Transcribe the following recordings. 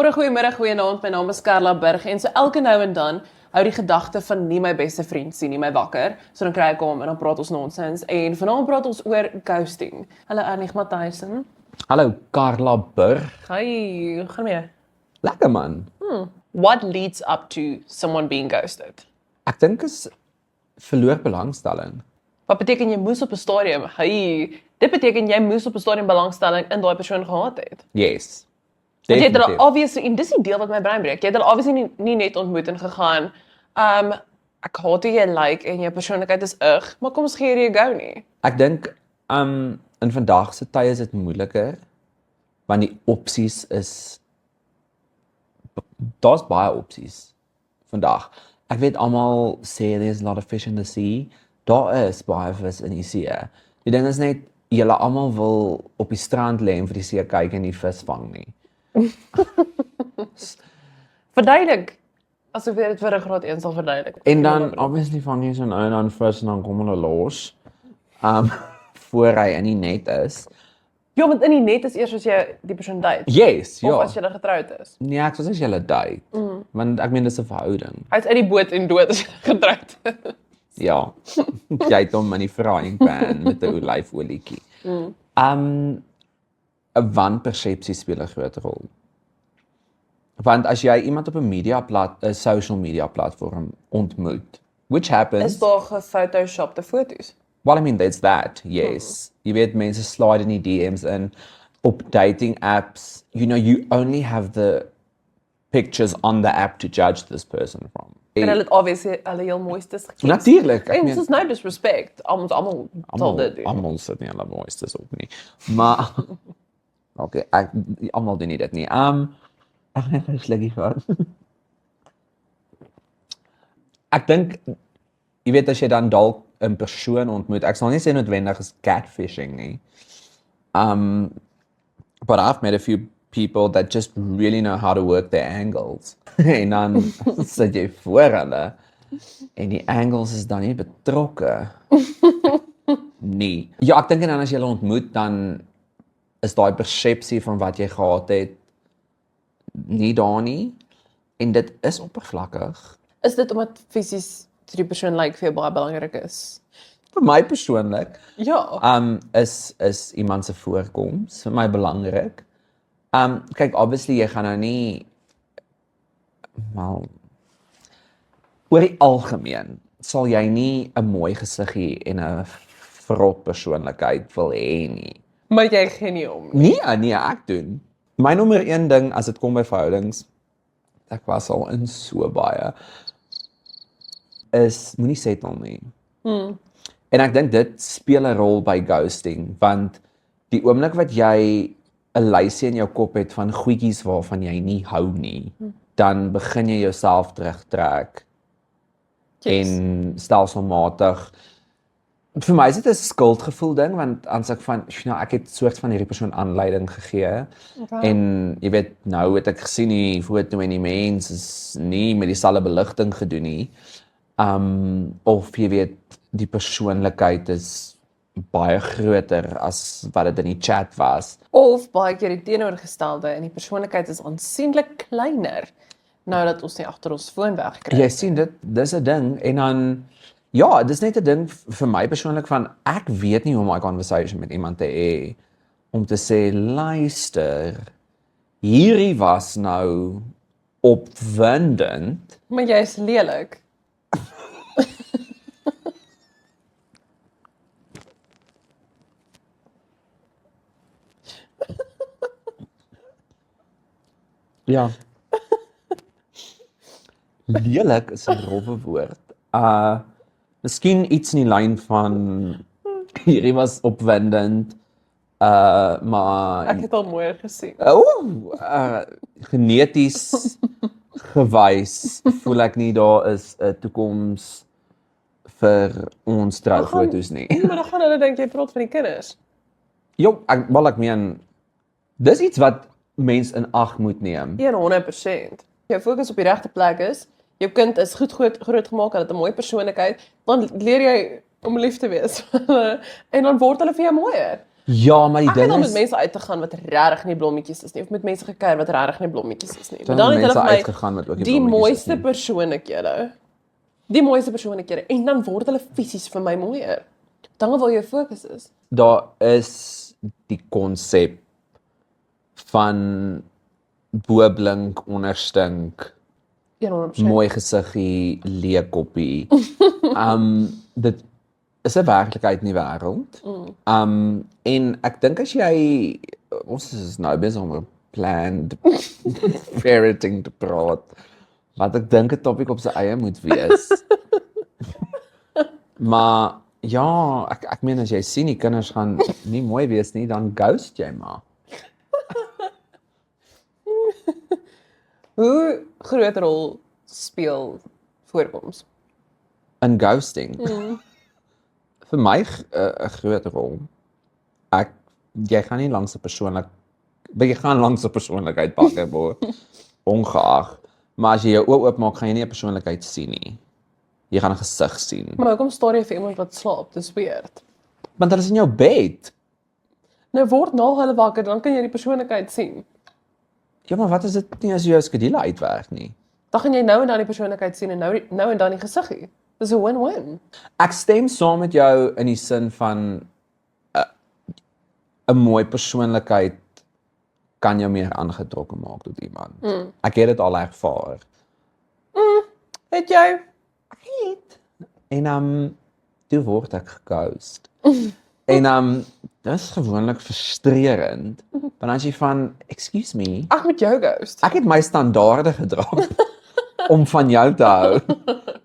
Goeiemôre, goeiemiddag, goeienaand. My naam is Carla Burg en so elke nou en dan hou die gedagte van nie my beste vriend sien nie my wakker. So dan kry ek hom en dan praat ons nonsens en vanaand praat ons oor ghosting. Hallo Annie Matthijsen. Hallo Carla Burg. Hi, hoe gaan mee? Lekker man. What leads up to someone being ghosted? Ek dink is verloor belangstelling. Wat beteken jy moes op 'n stadium? Hey, dit beteken jy moes op 'n stadium belangstelling in daai persoon gehad het. Yes. Want jy het hulle Definitief. obviously, en dis die deel wat my brein breek. Jy het hulle obviously nie net ontmoet en gegaan. Ek haat hoe jy lyk en jou persoonlikheid is maar kom ons gee jy go nie. Ek dink in vandag se tye is dit moeiliker want die opsies is daar's baie opsies vandag. Ek weet almal sê there's a lot of fish in the sea. Daar is baie vis in die see. Die ding is net julle almal wil op die strand lê en vir die see kyk en die vis vang nie. Verduidelik. Asof jy dit vir 'n graad 1 sal verduidelik. En dan obviously vang jy so'n ou dan vis en dan kom hulle los. Voor hy in die net is. Ja, want in die net is eers as jy die persoon date. Yes, ja. Of as jy getroud is. Nee, ek sou sê jy date. Want ek meen dis 'n verhouding. Hy's uit die boot en dood as jy getroud is. Ja. Jy het hom in die frying pan met 'n olyfolietjie. 'n wanpersepsie speel 'n groot rol. Want as jy iemand op 'n social media platform ontmoet, which happens. Is daar gefotoshopte foto's? Well, I mean, there's that, yes. Jy weet, mense slide in die DM's in. Op dating apps, you only have the pictures on the app to judge this person from. En hulle het obviously hulle heel mooistes gekies. Natuurlik, ek En meen, dis nou disrespect. Almal sal dit doen. almal sit nie hulle mooistes op nie. Maar, okay, almal doen nie dit nie. Ek het 'n slukkie gehad. Ek dink, jy weet as jy dan dalk 'n persoon ontmoet, ek sal nie sê noodwendig is catfishing nie. But I've met a few people that just really know how to work their angles. En dan sit jy voor hulle en die angles is dan nie betrokke nie. Ja, ek dink en dan as jy hulle ontmoet, dan is daai persepsie van wat jy gehad het nie daar nie. En dit is oppervlakkig. Is dit omdat fisies die persoon lyk vir jou baie belangrik is? Vir my persoonlik, Ja. is iemand se voorkoms vir my belangrik. Kyk, obviously jy gaan nou nie wel oor die algemeen sal jy nie 'n mooi gesiggie en 'n vrot persoonlikheid wil hê nie. Maar jy gee nie om nie. Nee, ek doen. My nommer 1 ding as dit kom by verhoudings, ek was al in so baie, is moenie settle nie. En ek dink dit speel 'n rol by ghosting, want die oomblik wat jy 'n lysie in jou kop het van goedjies waarvan jy nie hou nie, dan begin jy jouself terugtrek en stelselmatig. Vir my is dit 'n skuldgevoel ding, want as ek van, ek het soort van hierdie persoon aanleiding gegee. En jy weet, nou het ek gesien die foto en die mens is nie met dieselfde beligting gedoen nie. Of jy weet, die persoonlikheid is baie groter as wat dit in die chat was. Of baie keer die teenoorgestelde en die persoonlikheid is aansienlik kleiner nou dat ons nie agter ons foon wegkry. Jy sien dit, dis 'n ding en dan ja, dis net 'n ding vir my persoonlik van ek weet nie hoe om 'n conversation met iemand te hê om te sê luister, hierdie was nou opwindend. Maar jy is lelik. Ja. Lelik is 'n rowwe woord. Miskien iets in die lyn van hierdie was opwindend, maar Ek het al mooier gesien. geneties gewys voel ek nie daar is 'n toekoms vir ons troufoto's nie. Maar dan gaan hulle dink jy praat van die kinders. Jo, ek meen dis iets wat mens in ag moet neem. 100%. Jou fokus op die regte plek is, jou kind is goed groot gemaak, hulle het 'n mooi persoonlikheid, dan leer jy om lief te wees. En dan word hulle vir jou mooier. Ja, maar die Ek het ding al met is mense uit te gaan wat regtig nie blommetjies is nie of met mense gekuier wat regtig nie blommetjies is nie. Dan Maar dan het het hulle mense vir uitgegaan wat ook my nie die blommetjies is mooiste nie. persoonlikhede. Die mooiste persoonlikhede en dan word hulle fisies vir my mooier. Dan waar jou fokus is. daar is die konsep van bo blink, onder stink, 100%. mooi gesiggie, leë koppie. Dit is 'n werklikheid in die wêreld. En ek dink as jy ons is nou besig om 'n planned parenting te praat, wat ek dink 'n topik op sy eie moet wees. Maar ja, ek meen as jy sien die kinders gaan nie mooi wees nie, dan ghost jy maar. Hoe groot rol speel voorkoms? In ghosting. Vir my 'n groot rol. Jy gaan nie langs 'n persoonlikheid pakke bo ongeag. Maar as jy jou oë oopmaak, gaan jy nie 'n persoonlikheid sien nie. Jy gaan 'n gesig sien. Maar hoekom staar jy vir iemand wat slaap? Dis weird. Want hulle is in jou bed. Nou word na hulle wakker, dan kan jy die persoonlikheid sien. Ja, maar wat is dit nie as jy jou skedule uitwerk nie? Dan gaan jy nou en dan die persoonlikheid sien en nou en dan die gesiggie. Dis 'n win-win. Ek stem saam met jou in die sin van 'n mooi persoonlikheid kan jou meer aangetrokke maak tot iemand. Ek het dit al ervaar. Het jy? En toe word ek geghost. En dis gewoonlik frustrerend. Want as jy van, excuse me, Ag met jou ghost. ek het my standaarde gedra om van jou te hou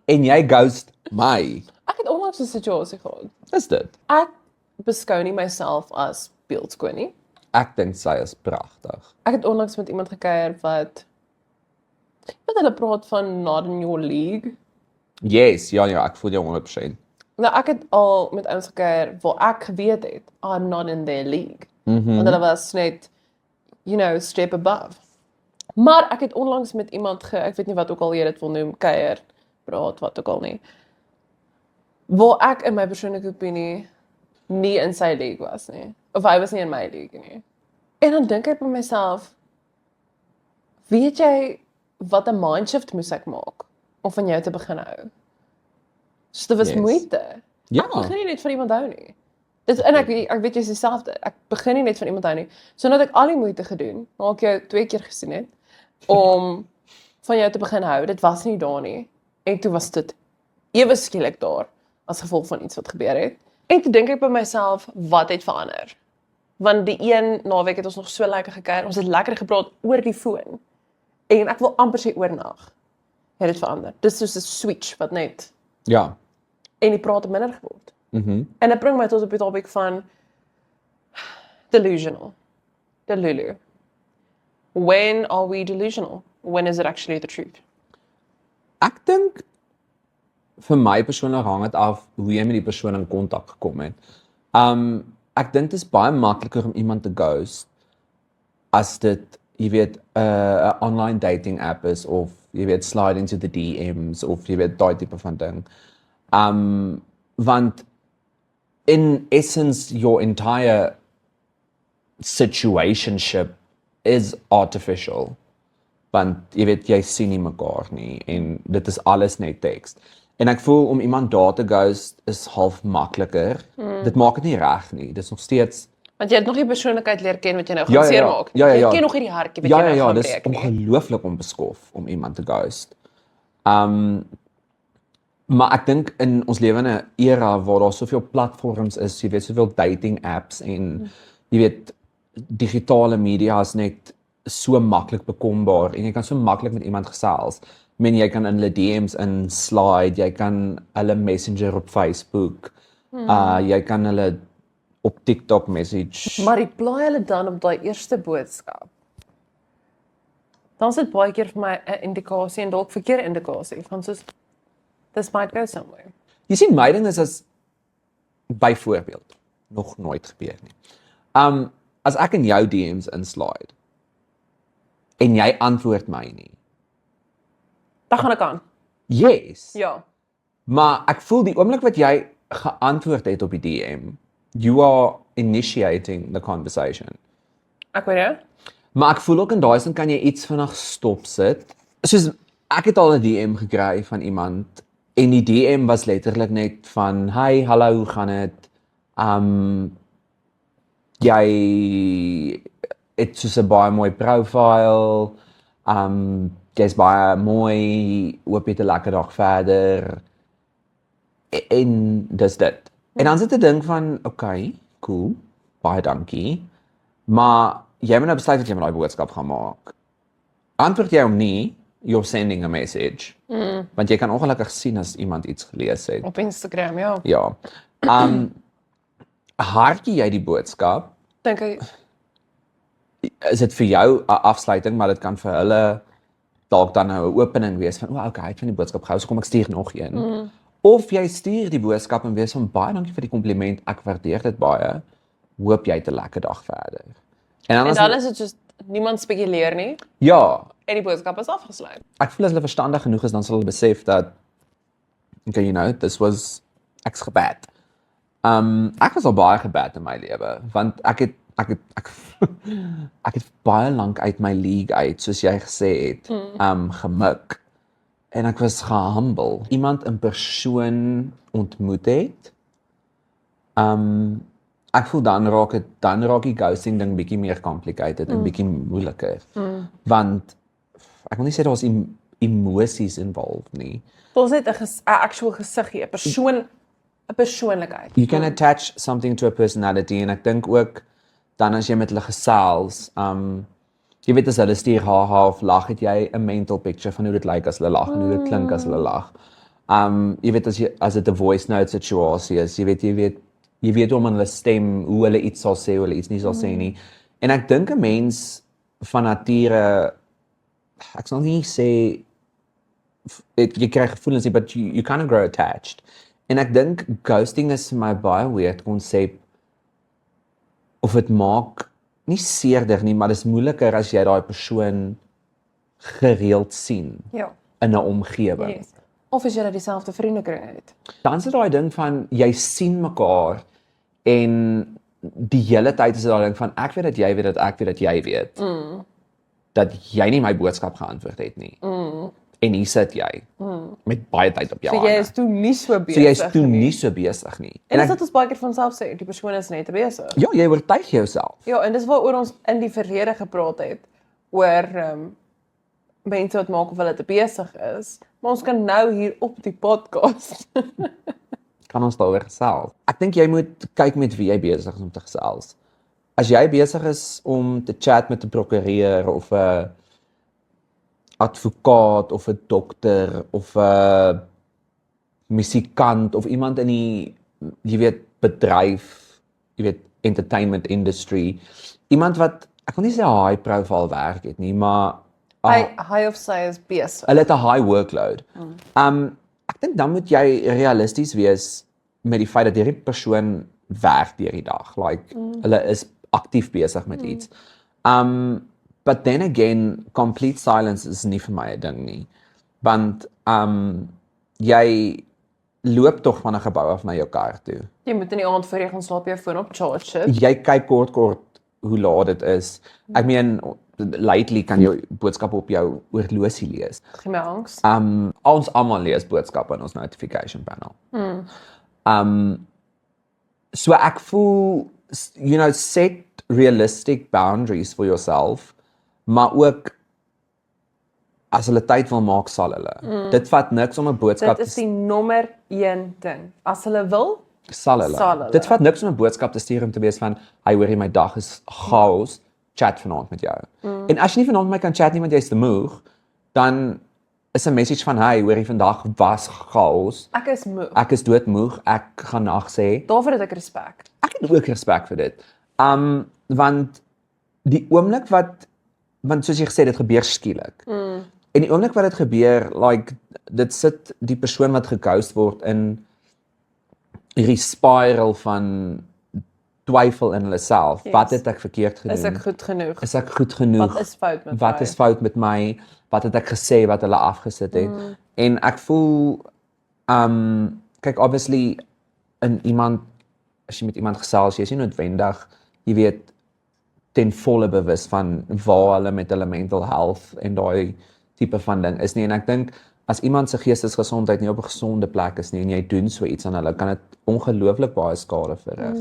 en jy ghost my. Ek het onlangs 'n situasie gehad. Dis dit. Ek beskou nie myself as beeldskoon nie. Ek dink sy is pragtig. Ek het onlangs met iemand gekuier wat hulle praat van not in your league. Yes, ja, ek voel jou 100%. Nou ek het al met ouens gekuier waar ek geweet het I'm not in their league. Want hulle was net step above. Maar ek het onlangs met iemand ek weet nie wat ook al jy dit wil noem, kuier, praat, wat ook al nie. Waar ek in my persoonlike opinie nie in sy league was nie. Of hy was nie in my league nie. En dan dink ek by myself, weet jy wat 'n mindshift moes ek maak om van jou te begin hou? So dit was moeite. Ja. Ek begin nie net van iemand hou nie. En ek weet jy is dieselfde. Ek begin nie net van iemand hou nie. So nadat ek al die moeite gedoen, maar ek jou 2 keer gesien het om van jou te begin hou, dit was nie daar nie. En toe was dit ewe skielik daar as gevolg van iets wat gebeur het. En toe dink ek by myself, wat het verander? Want die een naweek het ons nog so lekker gekuier. Ons het lekker gepraat oor die foon. En ek wil amper sê oornag het dit verander. Dis soos 'n switch wat net Ja. en die praat het minder geword. En dit bring my tot op die topik van delusional. Delulu. When are we delusional? When is it actually the truth? Ek dink vir my persoonlik hang dit af hoe jy met die persoon in kontak gekom het. Ek dink dit is baie makliker om iemand te ghost as dit, jy weet, 'n online dating app is of jy weet slide into the DMs of jy weet daai tipe van ding. Want in essence your entire situationship is artificial. Want jy weet jy sien nie mekaar nie en dit is alles net teks. En ek voel om iemand daar te ghost is half makliker. Dit maak dit nie reg nie. Dit is nog steeds Want jy het nog nie persoonlikheid leer ken wat jy nou gaan seermaak nie. Jy ken nog nie die hartjie wat jy nou gaan breek nie. Ja, dis ongelooflik onbeskof om iemand te ghost. Maar ek dink in ons lewe in 'n era waar daar soveel platforms is, jy weet soveel dating apps en jy weet digitale media is net so maklik bekombaar en jy kan so maklik met iemand gesels. Ek meen jy kan in hulle DM's in slide, jy kan hulle Messenger op Facebook, jy kan hulle op TikTok message. Maar reply hulle dan op daai eerste boodskap. Dan is dit baie keer vir my 'n indikasie en dalk verkeerde indikasie van soos this might go somewhere. Jy sien my ding is as byvoorbeeld nog nooit gebeur nie. As ek in jou DM's inslide en jy antwoord my nie. Dan gaan ek aan. Yes. Ja. Maar ek voel die oomblik wat jy geantwoord het op die DM, you are initiating the conversation. Ek weet jou. Maar ek voel ook in daai sin kan jy iets vinnig stop sit. Soos ek het al 'n DM gekry van iemand en die DM was letterlik net van, "Hey, hallo, hoe gaan dit? Jy het soos 'n baie mooi profile. Jy's baie mooi, hoop jy het 'n lekker dag verder." En dis dit. En dan sit ek dink van, okay, cool, baie dankie. Maar jy moet nou besluit wat jy met daai boodskap gaan maak. Antwoord jy hom nie, you're sending a message. Want jy kan ongelukkig sien as iemand iets gelees het. Op Instagram, ja. Ja. Hartjie jy die boodskap? Dink ek Is dit vir jou 'n afsluiting, maar dit kan vir hulle dalk dan nou 'n opening wees van, okay, ek het van die boodskap gehou, so kom ek stuur nog een. Of jy stuur die boodskap en wees van, baie dankie vir die kompliment, ek waardeer dit baie. Hoop jy het 'n lekker dag verder. en dan is dit just niemand spekuleer nie Ja, en die boodskap is afgesluit. ek voel as hulle verstandig genoeg is, dan sal hulle besef dat, okay, you know, this was ek's gebad. Ek was al baie gebad in my lewe, want ek het baie lank uit my league uit, soos jy gesê het, gemik. En ek was gehumble. Iemand in persoon ontmoet het. Ek voel dan raak die ghosting ding bietjie meer complicated en bietjie moeiliker. Want ek wil nie sê daar's emosies involved nie. Ons het 'n actual gesiggie, 'n persoonlikheid. You can attach something to a personality en ek dink ook dan as jy met hulle gesels, jy weet as hulle stuur haha of lag, het jy 'n mental picture van hoe dit lyk as hulle lag en hoe dit klink as hulle lag. Jy weet as dit 'n voice note situasie is, jy weet hoe om in hulle stem, hoe hulle iets sal sê, hoe hulle iets nie sal sê nie. En ek dink 'n mens van nature, ek sal nie sê jy kry gevoelens nie, but you kind of grow attached. En ek dink ghosting is vir my baie weird konsep, of dit maak nie seerder nie, maar dis moeiliker as jy daai persoon gereeld sien Ja. in 'n omgewing. Yes. Of as jy dat dieselfde vriendekring het. Dan is daai ding van jy sien mekaar en die hele tyd is dit daai ding van ek weet dat jy weet dat ek weet dat jy weet. Dat jy nie my boodskap geantwoord het nie. En hier sit jy met baie tyd op jou So jy hande. is toe nie so So besig. jy is toe nie so besig nie. En dis wat ons baie keer van self sê, die persoon is net besig. Ja, jy oortuig jouself. Ja, en dis waaroor ons in die verlede gepraat het oor mense wat maak of hulle te besig is, maar ons kan nou hier op die podcast. Kan ons daaroor gesels. Ek dink jy moet kyk met wie jy besig is om te gesels. As jy besig is om te chat met 'n prokureur of 'n advokaat of 'n dokter of 'n musikant of iemand in die bedryf, entertainment industry, iemand wat ek wil nie sê high profile werk het nie, maar Hy of sy is besig. hulle het 'n high workload. Ek dink dan moet jy realisties wees met die feit dat hierdie persoon werk deur die dag. Like hulle is aktief besig met iets. But then again, complete silence is nie vir my 'n ding nie. Want jy loop tog van 'n gebou af na jou kar toe. Jy moet in die aand voor jy gaan slaap jou foon op charge sit. Jy kyk kort hoe laat dit is. Ek meen lately kan jy boodskappe op jou oorlosie lees. Gee my angs. Ons almal lees boodskappe in ons notification panel. So ek voel, set realistic boundaries for yourself, maar ook as hulle tyd wil maak, sal hulle. Dit vat niks om 'n boodskap Dit is die nommer 1 ding. As hulle wil, sal hulle. Sal hulle. Dit vat niks om 'n boodskap te stuur om te wees van, "Hey, hoorie, my dag is chaos, chat vanaand met jou." En as jy nie vanaand met my kan chat nie want jy's te moeg, dan is 'n message van, "Hey, hoorie, vandag was chaos. ek is moe. Ek is doodmoeg, ek gaan nag sê." Daarvoor het ek respek. Ek het ook respek vir dit. Want die oomblik want soos jy gesê dit gebeur skielik. En die oomblik wat dit gebeur, like dit sit die persoon wat geghost word in hierdie spiral van twyfel in hulle self. Yes. Wat het ek verkeerd gedoen? Is ek goed genoeg? Is ek goed genoeg? Wat is fout met Wat my? is fout met my? Wat het ek gesê wat hulle afgesit het? En ek voel kyk obviously in iemand as jy met iemand gesels, jy is nie noodwendig, jy weet, ten volle bewus van waar hulle met hulle mental health en daai tipe van ding is nie. En ek dink as iemand se geestesgesondheid nie op 'n gesonde plek is nie en jy doen so iets aan hulle, kan dit ongelooflik baie skade verrig.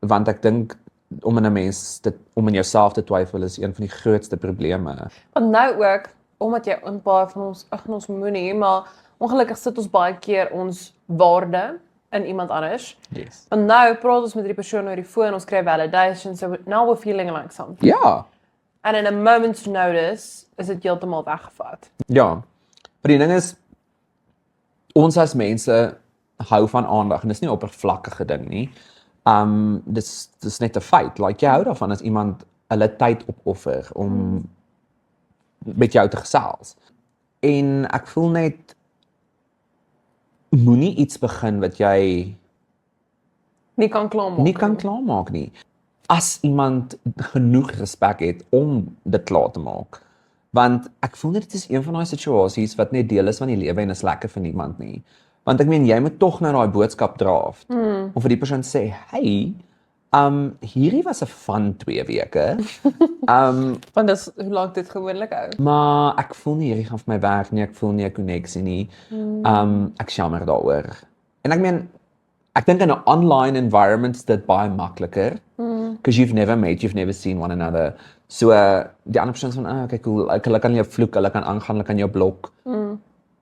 Want ek dink om in jouself te twyfel is een van die grootste probleme. Want nou ook, omdat jy 'n paar van ons moenie, maar ongelukkig sit ons baie keer ons waarde in iemand anders. Yes. Want nou praat ons met die persoon oor die foon, ons kry validation, so now we're feeling like something. Ja. And in a moment's notice is dit heeltemal weggevat. Ja. Maar die ding is, ons as mense hou van aandag en dis nie 'n oppervlakkige ding nie. Dis net 'n feit. Like jy hou daarvan as iemand hulle tyd opoffer om met jou te gesels. En ek voel net moenie iets begin wat jy Nie kan klaarmaak. nie kan klaarmaak nie. As iemand genoeg respek het om dit klaar te maak. Want ek voel net dit is een van daai situasies wat net deel is van die lewe en is lekker vir niemand nie. Want ek meen jy moet tog nou daai boodskap draaf. Of vir die persoon sê, "Hey, hierdie was 'n fun 2 weke." Want dis hoe lank dit gewoonlik hou. Maar ek voel nie hierdie gaan vir my werk nie, ek voel nie 'n koneksie nie. Ek jammer daaroor. En ek meen ek dink in 'n online environment is dit baie makliker. Because you've never seen one another. So die ander persoon is van, okay, cool, hulle kan jou vloek, hulle kan aangaan, hulle kan jou blok.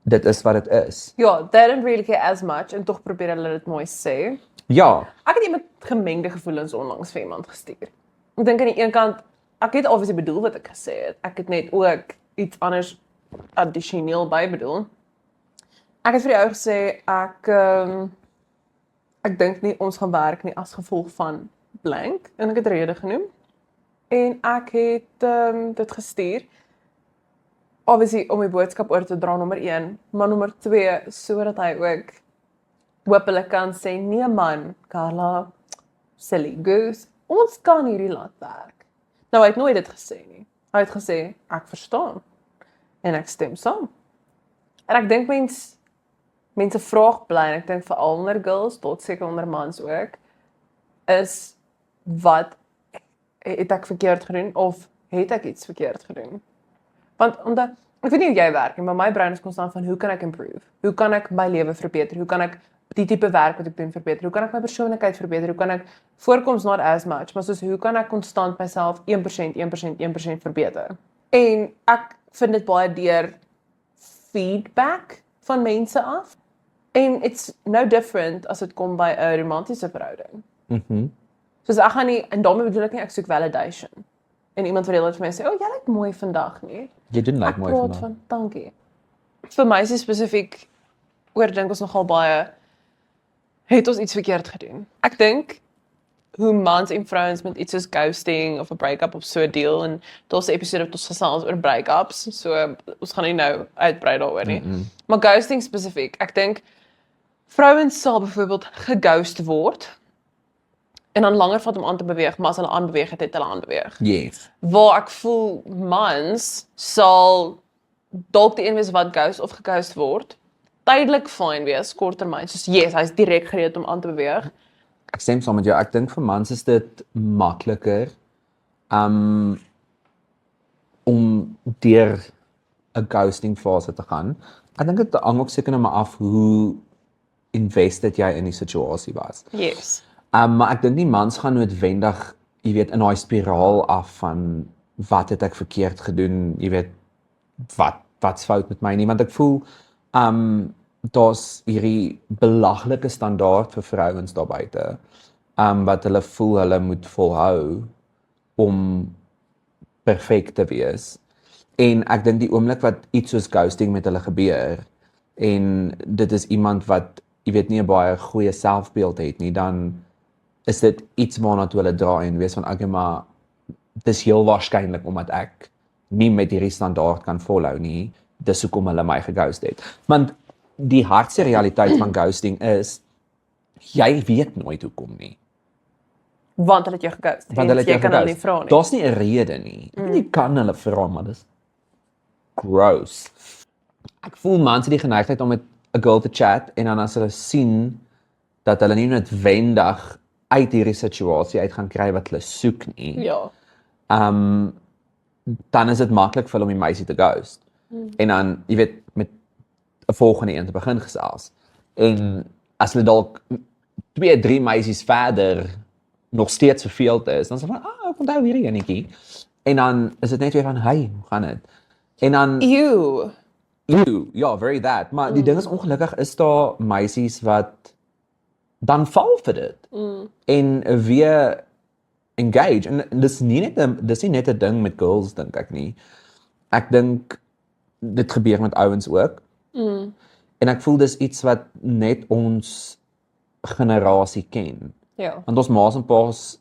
Dit is wat dit is. Ja, they don't really care as much en tog probeer hulle dit mooi sê. Ja, Ek het iemand gemengde gevoelens onlangs vir iemand gestuur. Ek dink aan die een kant, ek het obviously bedoel wat ek gesê het. Ek het net ook iets anders addisioneel by bedoel. Ek het vir die ou gesê ek dink nie ons gaan werk nie as gevolg van blank en ek het rede genoem. En ek het dit gestuur. Obviously om die boodskap oor te dra nommer 1, maar nommer 2 sodat hy ook hopelik kan sê, nee man, Carla, silly goose, ons kan hierdie laat werk. Nou, hy het nooit dit gesê nie. Hy het gesê, ek verstaan, en ek stem saam. En ek dink mense vraag bly, en ek dink veral onder girls, tot seker onder mans ook, is, wat het ek verkeerd gedoen, of het ek iets verkeerd gedoen? Want omdat, ek weet nie hoe jy werk, maar my brein is konstant van, hoe kan ek improve? Hoe kan ek my lewe verbeter? Hoe kan ek die tipe werk wat ek doen verbeter? Hoe kan ek my persoonlikheid verbeter? Hoe kan ek voorkoms not as much, maar soos hoe kan ek konstant myself 1% verbeter? En ek vind dit baie deur feedback van mense af. En it's no different as dit kom by 'n romantiese verhouding. Soos ek gaan nie, en daarmee bedoel ek nie, ek soek validation. En iemand wat heel vir my sê, jy lyk mooi vandag nie. jy doen like mooi Ek vandag. praat van, dankie. Vir my is spesifiek, oordink ons nogal baie, het ons iets verkeerd gedoen. Ek dink, hoe mans en vrouens met iets soos ghosting of 'n break-up of so 'n deal, en daar's 'n episode wat ons gesels oor break-ups, so ons gaan nie nou uitbrei daaroor nie. Maar ghosting spesifiek, ek dink, vrouens sal byvoorbeeld geghost word, en dan langer vat om aan te beweeg, maar as hulle aanbeweeg het hulle aanbeweeg. Yes. Waar ek voel mans sal dalk die een wees wat ghost of geghost word, tydelik fyn wees, korttermyn, soos yes, hy's direk gereed om aan te beweeg. Ek stem saam met jou. Ek dink vir mans is dit makliker om deur 'n ghosting fase te gaan. Ek dink dit hang ook seker nou maar af hoe invested jy in die situasie was. Yes. Maar ek dink nie mans gaan noodwendig, jy weet, in daai spiraal af van wat het ek verkeerd gedoen, jy weet, wat's fout met my nie, want ek voel daar's hierdie belaglike standaard vir vrouens daar buite, wat hulle voel hulle moet volhou om perfek te wees. En ek dink die oomblik wat iets soos ghosting met hulle gebeur, en dit is iemand wat, jy weet, nie 'n baie goeie selfbeeld het nie, dan is dit iets waarna toe hulle draai en wees van, okay, maar dis heel waarskynlik omdat ek nie met hierdie standaard kan volhou nie, dis hoekom hulle my geghost het. Want die hardste realiteit van ghosting is, jy weet nooit hoekom nie. Want hulle het jou geghost. Want hulle het jou jy kan hulle nie geghost. vra nie. Daar's nie 'n rede nie. Jy kan hulle vra, maar dis gross. Ek voel mans het die geneigtheid om met 'n girl te chat en dan as hulle sien dat hulle nie noodwendig uit hierdie situasie uit gaan kry wat hulle soek nie. Ja. Dan is dit maklik vir hulle om die meisie te ghost. En dan, jy weet, met 'n volgende een te begin gesels. En as hulle dalk 2, 3 meisies verder nog steeds verveeld is, dan sê van, ek onthou hierdie enetjie. En dan is dit net weer van, hey, hoe gaan dit? En dan, Ew. ja, very that. Maar die ding is, ongelukkig is daar meisies wat dan val vir dit. En weer engage. En dis nie net 'n ding met girls, dink ek nie. Ek dink dit gebeur met ouens ook. En ek voel dis iets wat net ons generasie ken. Ja. Want ons ma's en pa's,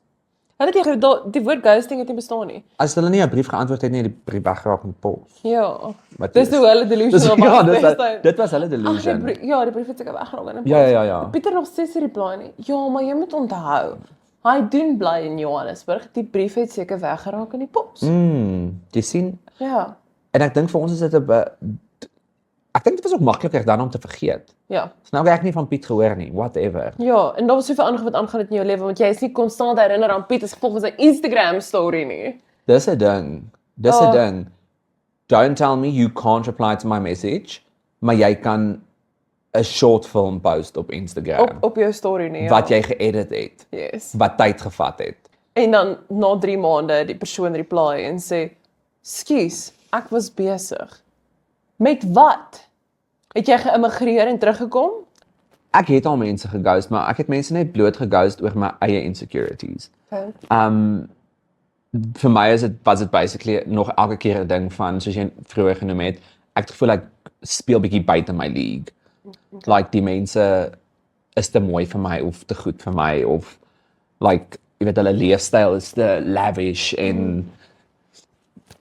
Hulle het nie die woord ghosting het nie bestaan nie. as hulle nie 'n brief geantwoord het nie, het die brief weggeraak in die pos. Ja. Wat Dis hoe hulle delusional ja, was. dit was hulle delusion. Ja, die brief het seker weggeraak in 'n Ja. Pieter nog steeds nie reply nie. Ja, maar jy moet onthou. Hy doen bly in Johannesburg. Die brief het seker weggeraak in die pos. Jy sien, Ja. en ek dink vir ons is dit ek dink dit was ook makliker dan om te vergeet. Ja. Nou ek nie van Piet gehoor nie, whatever. Ja, en daar was soveel ander wat aangaan het in jou lewe want jy is nie konstant herinner aan Piet as gevolg van sy Instagram story nie. Dis 'n ding. Dis 'n ding. Don't tell me you can't reply to my message, maar jy kan 'n short film post op Instagram Op jou story nie. Ja. wat jy geëdit het, Yes. wat tyd gevat het. En dan na 3 maande die persoon reply en sê, "Skus, ek was besig." Met wat? Het jy geïmmigreer en teruggekom? Ek het al mense geghost, maar ek het mense net bloot geghost oor my eie insecurities. Okay. Vir my was dit basically nog elke keer 'n ding van, soos jy vroeër genoem het, ek het gevoel ek speel bietjie buite my league. Like die mense is te mooi vir my of te goed vir my of like jy weet hulle leefstyl is te lavish en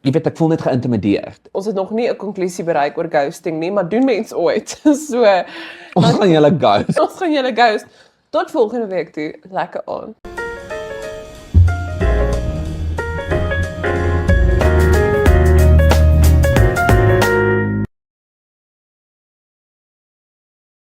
jy weet ek voel net geïntimideerd. Ons het nog nie 'n konklusie bereik oor ghosting nie, maar doen mens ooit. So, Ons gaan julle ghost. ons gaan julle ghost. Tot volgende week toe. Lekker aan.